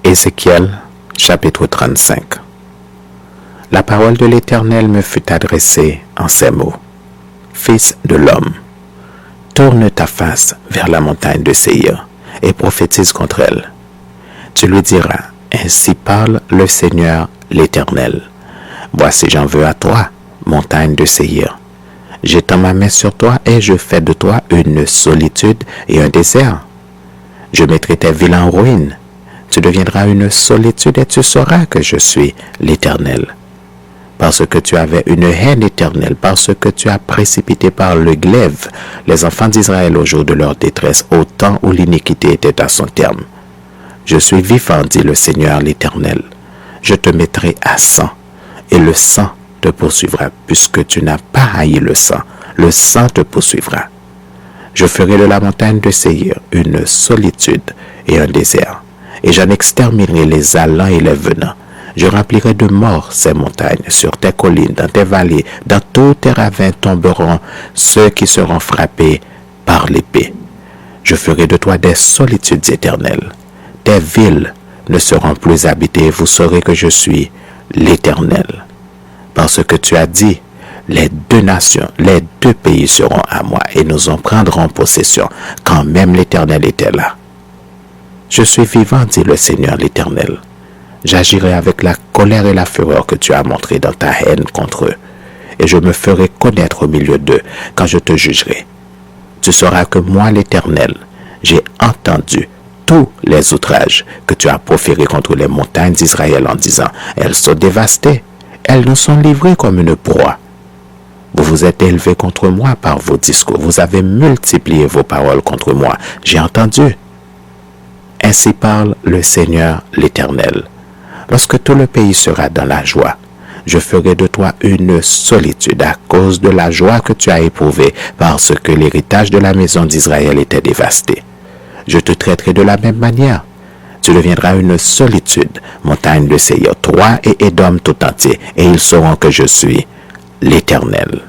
Ézéchiel, chapitre 35. La parole de l'Éternel me fut adressée en ces mots. Fils de l'homme, tourne ta face vers la montagne de Séir et prophétise contre elle. Tu lui diras, ainsi parle le Seigneur l'Éternel. Voici j'en veux à toi, montagne de Séir. J'étends ma main sur toi et je fais de toi une solitude et un désert. Je mettrai tes villes en ruine. Tu deviendras une solitude et tu sauras que je suis l'Éternel. Parce que tu avais une haine éternelle, parce que tu as précipité par le glaive les enfants d'Israël au jour de leur détresse, au temps où l'iniquité était à son terme. Je suis vivant, dit le Seigneur l'Éternel. Je te mettrai à sang, et le sang te poursuivra, puisque tu n'as pas haï le sang te poursuivra. Je ferai de la montagne de Séir une solitude et un désert, et j'en exterminerai les allants et les venants. Je remplirai de mort ces montagnes, sur tes collines, dans tes vallées, dans tous tes ravins tomberont ceux qui seront frappés par l'épée. Je ferai de toi des solitudes éternelles. Tes villes ne seront plus habitées, vous saurez que je suis l'Éternel. Parce que tu as dit, les deux nations, les deux pays seront à moi et nous en prendrons possession, quand même l'Éternel était là. Je suis vivant, dit le Seigneur l'Éternel. J'agirai avec la colère et la fureur que tu as montrée dans ta haine contre eux, et je me ferai connaître au milieu d'eux quand je te jugerai. Tu sauras que moi, l'Éternel, j'ai entendu tous les outrages que tu as proférés contre les montagnes d'Israël en disant, elles sont dévastées, elles nous sont livrées comme une proie. Vous vous êtes élevés contre moi par vos discours, vous avez multiplié vos paroles contre moi, j'ai entendu. Ainsi parle le Seigneur l'Éternel. Lorsque tout le pays sera dans la joie, je ferai de toi une solitude à cause de la joie que tu as éprouvée parce que l'héritage de la maison d'Israël était dévasté. Je te traiterai de la même manière. Tu deviendras une solitude, montagne de Séir, toi et Édom tout entier, et ils sauront que je suis l'Éternel.